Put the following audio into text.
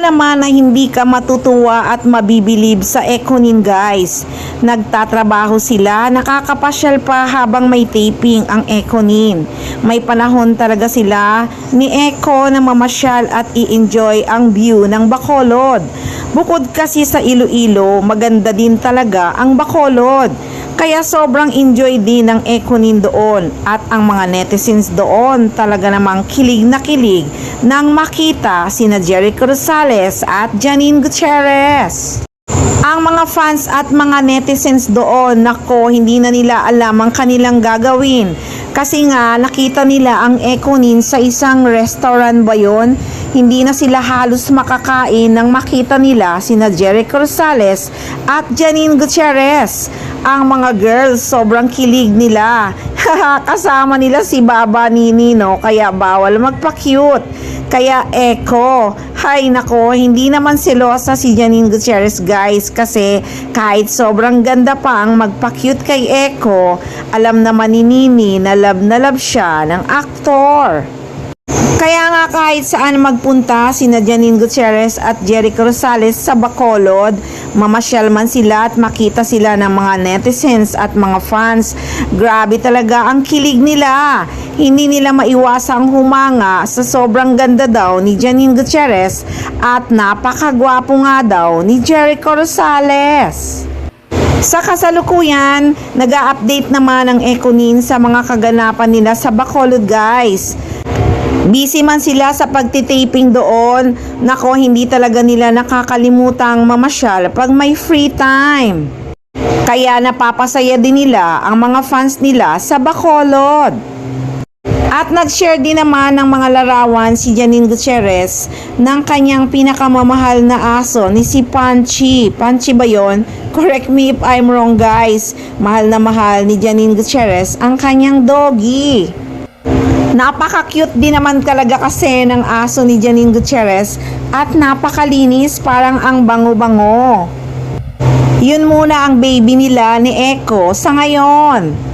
ba naman na hindi ka matutuwa at mabibilib sa Ekonin guys? Nagtatrabaho sila, nakakapasyal pa habang may taping ang Ekonin. May panahon talaga sila ni Eko na mamasyal at i-enjoy ang view ng Bacolod. Bukod kasi sa Iloilo, maganda din talaga ang Bacolod. Kaya sobrang enjoy din ng Ekonin doon at ang mga netizens doon talaga namang kilig na kilig nang makita sina Jericho Rosales at Janine Gutierrez. Ang mga fans at mga netizens doon, nako, hindi na nila alam ang kanilang gagawin. Kasi nga, nakita nila ang Ekonin sa isang restaurant ba yun? Hindi na sila halos makakain nang makita nila sina Jericho Rosales at Janine Gutierrez. Ang mga girls, sobrang kilig nila. Kasama nila si Baba Nini, no? Kaya bawal magpa-cute. Kaya Eko, hay nako, hindi naman selosa si Janine Gutierrez guys, kasi kahit sobrang ganda pa ang magpa-cute kay Eko, alam naman ni Nini na love siya ng aktor. Kaya nga kahit saan magpunta sina Janine Gutierrez at Jericho Rosales sa Bacolod, mamasyal man sila at makita sila ng mga netizens at mga fans, grabe talaga ang kilig nila. Hindi nila maiwasang humanga sa sobrang ganda daw ni Janine Gutierrez at napakagwapo nga daw ni Jericho Rosales. Sa kasalukuyan, nag-a-update naman ang Ekonin sa mga kaganapan nila sa Bacolod guys. Busy man sila sa pagtitaping doon, nako, hindi talaga nila nakakalimutang mamasyal pag may free time. Kaya napapasaya din nila ang mga fans nila sa Bacolod. At nag-share din naman ng mga larawan si Janine Gutierrez ng kanyang pinakamamahal na aso ni si Panchi. Panchi ba yun? Correct me if I'm wrong guys. Mahal na mahal ni Janine Gutierrez ang kanyang doggy. Napaka-cute din naman talaga kasi ng aso ni Janine Gutierrez at napakalinis, parang ang bango-bango. Yun muna ang baby nila ni Eko sa ngayon.